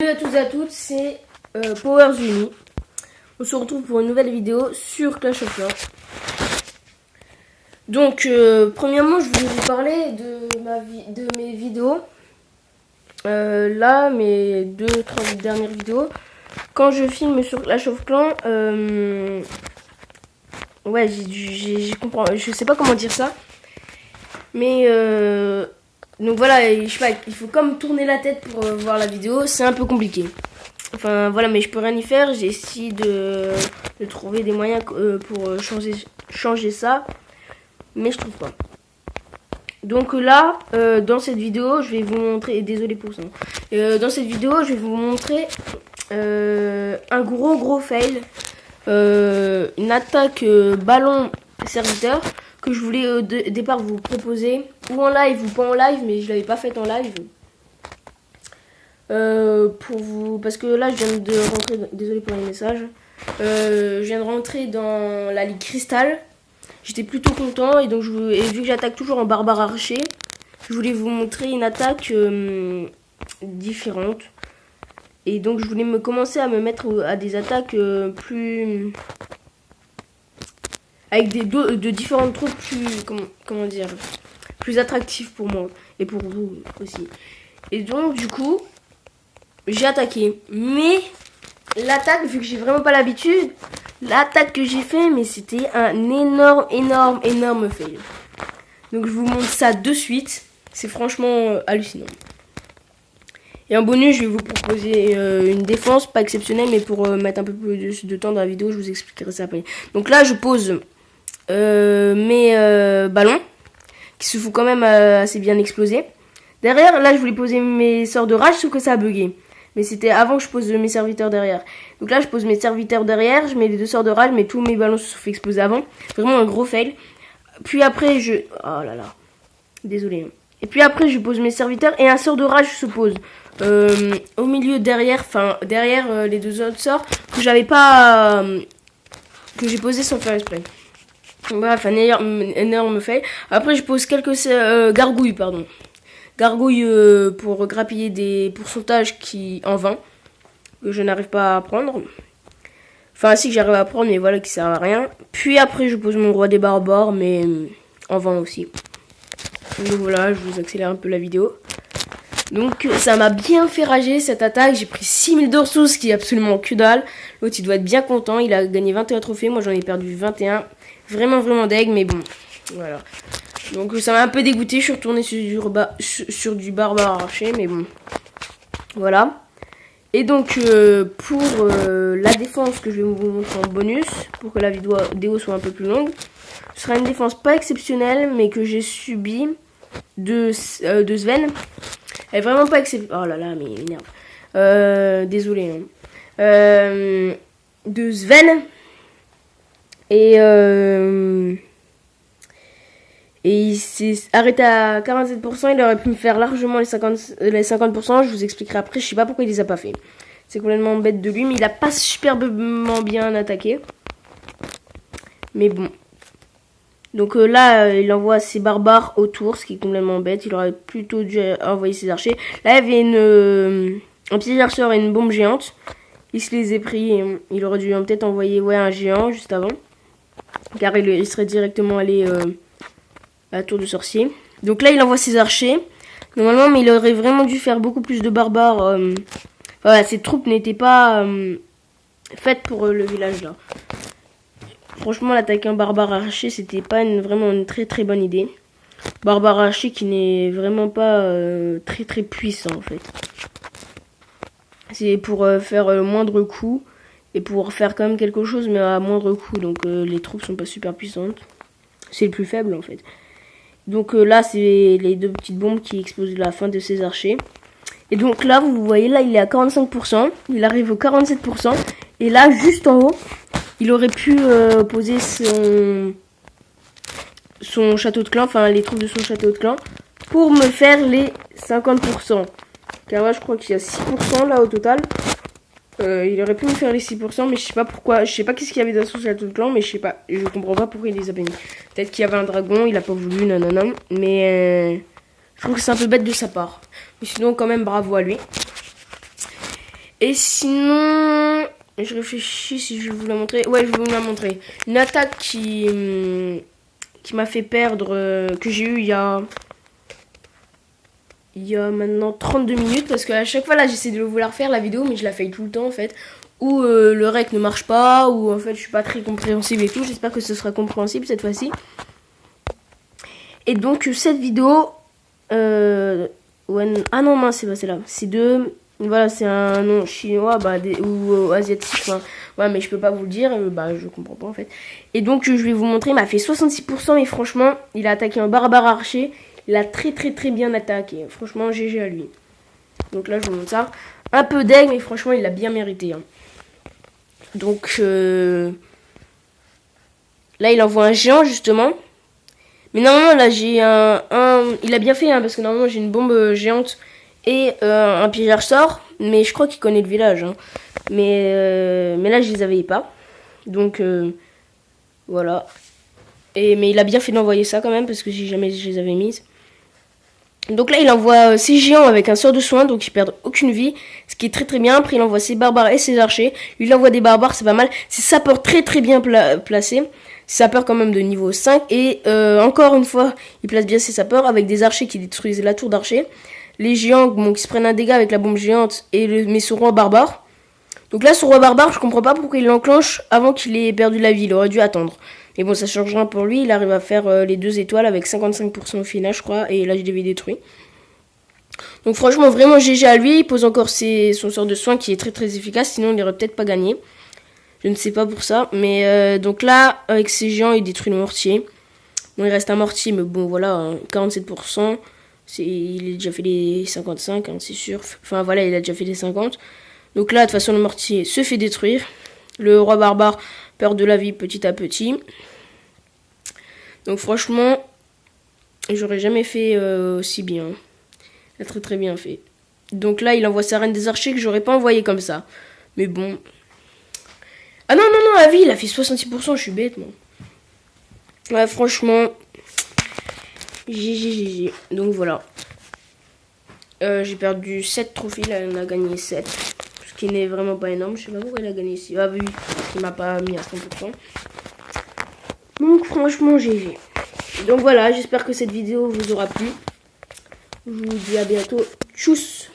Salut à tous et à toutes, c'est Powers Uni. On se retrouve pour une nouvelle vidéo sur Clash of Clans. Donc, premièrement, je voulais vous parler de mes vidéos. Là, mes 2-3 dernières vidéos. Quand je filme sur Clash of Clans, ouais, je comprends, je sais pas comment dire ça. Mais, donc voilà, je sais pas, il faut comme tourner la tête pour voir la vidéo, c'est un peu compliqué. Enfin voilà, mais je peux rien y faire, j'ai essayé de trouver des moyens pour changer ça, mais je trouve pas. Donc là, dans cette vidéo, je vais vous montrer, désolé pour ça, dans cette vidéo, je vais vous montrer un gros fail, une attaque ballon serviteur que je voulais au départ vous proposer, ou en live ou pas en live, mais je l'avais pas fait en live. Pour vous, parce que là je viens de rentrer, désolé pour les messages, je viens de rentrer dans la ligue cristal. J'étais plutôt content et donc vu que j'attaque toujours en barbare archer, je voulais vous montrer une attaque différente. Et donc je voulais commencer à me mettre à des attaques plus avec de différentes troupes plus comment dire, plus attractives pour moi et pour vous aussi. Et donc du coup j'ai attaqué, mais l'attaque, vu que j'ai vraiment pas l'habitude, l'attaque que j'ai fait, mais c'était un énorme fail. Donc je vous montre ça de suite, c'est franchement hallucinant. Et en bonus, je vais vous proposer une défense, pas exceptionnelle, mais pour mettre un peu plus de temps dans la vidéo, je vous expliquerai ça après. Donc là, je pose mes ballons, qui se font quand même assez bien exploser. Derrière, là, je voulais poser mes sorts de rage, sauf que ça a bugué. Mais c'était avant que je pose mes serviteurs derrière. Donc là, je pose mes serviteurs derrière, je mets les 2 sorts de rage, mais tous mes ballons se sont fait exploser avant. Vraiment un gros fail. Puis après, oh là là. Désolé. Et puis après, je pose mes serviteurs et un sort de rage se pose au milieu derrière, derrière les 2 autres sorts que j'avais pas... que j'ai posé sans faire exprès. Bref, un énorme fail. Après, je pose quelques gargouilles, pardon. Gargouille pour grappiller des pourcentages en vain, que je n'arrive pas à prendre. Enfin, si que j'arrive à prendre, mais voilà, qui sert à rien. Puis après, je pose mon roi des barbares, mais en vain aussi. Donc voilà, je vous accélère un peu la vidéo. Donc ça m'a bien fait rager cette attaque. J'ai pris 6000 de ressources, qui est absolument que dalle. L'autre, il doit être bien content. Il a gagné 21 trophées. Moi, j'en ai perdu 21. Vraiment deg, mais bon, voilà. Donc ça m'a un peu dégoûté, je suis retournée sur du barbare archer, mais bon, voilà. Et donc pour la défense que je vais vous montrer en bonus, pour que la vidéo soit un peu plus longue, ce sera une défense pas exceptionnelle, mais que j'ai subie de Sven. Elle est vraiment pas exceptionnelle. Oh là là, mais il m'énerve. Désolé. Hein. De Sven. Et il s'est arrêté à 47%, il aurait pu me faire largement les 50%, je vous expliquerai après, je sais pas pourquoi il les a pas fait. C'est complètement bête de lui, mais il a pas superbement bien attaqué. Mais bon. Donc là, il envoie ses barbares autour, ce qui est complètement bête, il aurait plutôt dû envoyer ses archers. Là, il y avait un petit archeur et une bombe géante. Il se les a pris, et il aurait dû peut-être envoyer un géant juste avant. Car il serait directement allé... la tour de sorcier. Donc là, il envoie ses archers. Normalement, mais il aurait vraiment dû faire beaucoup plus de barbares. Voilà, ces troupes n'étaient pas faites pour le village là. Franchement, l'attaquer un barbare archer, c'était pas vraiment une très bonne idée. Barbare archer qui n'est vraiment pas très puissant en fait. C'est pour faire moindre coup et pour faire quand même quelque chose, mais à moindre coût. Donc les troupes sont pas super puissantes. C'est le plus faible en fait. Donc là, c'est les 2 petites bombes qui explosent à la fin de ses archers. Et donc là, vous voyez, là, il est à 45%. Il arrive au 47%. Et là, juste en haut, il aurait pu poser son château de clan, enfin les troupes de son château de clan, pour me faire les 50%. Car là, je crois qu'il y a 6% là au total. Il aurait pu me faire les 6%, mais je sais pas pourquoi. Je sais pas qu'est-ce qu'il y avait dans son château de clan, mais je sais pas. Je comprends pas pourquoi il les a bénis. Peut-être qu'il y avait un dragon, il a pas voulu, nanana. Mais je trouve que c'est un peu bête de sa part. Mais sinon, quand même, bravo à lui. Et sinon, je réfléchis si je vais vous la montrer. Ouais, je vais vous la montrer. Une attaque qui m'a fait perdre, que j'ai eu il y a maintenant 32 minutes. Parce qu'à chaque fois, là, j'essaie de vous la refaire, la vidéo, mais je la fais tout le temps, en fait. Ou le rec ne marche pas, ou en fait, je suis pas très compréhensible et tout. J'espère que ce sera compréhensible cette fois-ci. Et donc, cette vidéo... ah non, mince, c'est pas celle-là. C'est de... Voilà, c'est un nom chinois ou asiatique. Enfin, ouais, mais je peux pas vous le dire. Je comprends pas en fait. Et donc, je vais vous montrer. Il m'a fait 66%. Et franchement, il a attaqué un barbare archer. Il a très bien attaqué. Franchement, GG à lui. Donc là, je vous montre ça. Un peu d'aigle, mais franchement, il l'a bien mérité. Hein. Donc, là, il envoie un géant justement. Mais normalement, là, j'ai il a bien fait, hein, parce que normalement, j'ai une bombe géante et un pillage sort. Mais je crois qu'il connaît le village. Hein. Mais là, je les avais pas. Donc, voilà. Mais il a bien fait d'envoyer ça quand même, parce que si jamais je les avais mises. Donc là, il envoie ses géants avec un sort de soin, donc ils perdent aucune vie. Ce qui est très bien. Après, il envoie ses barbares et ses archers. Lui, il envoie des barbares, c'est pas mal. Ses sapeurs très bien placés. Sapeurs quand même de niveau 5. Et encore une fois, il place bien ses sapeurs avec des archers qui détruisent la tour d'archer. Les géants qui se prennent un dégât avec la bombe géante. Mais son roi barbare. Donc là, son roi barbare, je comprends pas pourquoi il l'enclenche avant qu'il ait perdu la vie. Il aurait dû attendre. Mais bon, ça change rien pour lui. Il arrive à faire les 2 étoiles avec 55% au final, je crois. Et là, je l'avais détruit. Donc franchement, vraiment GG à lui. Il pose encore son sort de soin qui est très efficace. Sinon, il n'aurait peut-être pas gagné. Je ne sais pas pour ça. Mais donc là, avec ses géants, il détruit le mortier. Bon, il reste un mortier, mais bon, voilà, hein, 47%. Il a déjà fait les 55, hein, c'est sûr. Enfin, voilà, il a déjà fait les 50. Donc là, de toute façon, le mortier se fait détruire. Le roi barbare perd de la vie petit à petit. Donc franchement, j'aurais jamais fait aussi bien. Il a très bien fait. Donc là, il envoie sa reine des archers que j'aurais pas envoyé comme ça. Mais bon. Ah non, la vie, il a fait 66%, je suis bête, moi. Ouais, franchement. GG. Donc voilà. J'ai perdu 7 trophées, là, on a gagné 7. Ce qui n'est vraiment pas énorme. Je sais pas pourquoi il a gagné ici. Ah oui, il m'a pas mis à 100%. Donc franchement, GG. Donc voilà, j'espère que cette vidéo vous aura plu. Je vous dis à bientôt. Tchuss!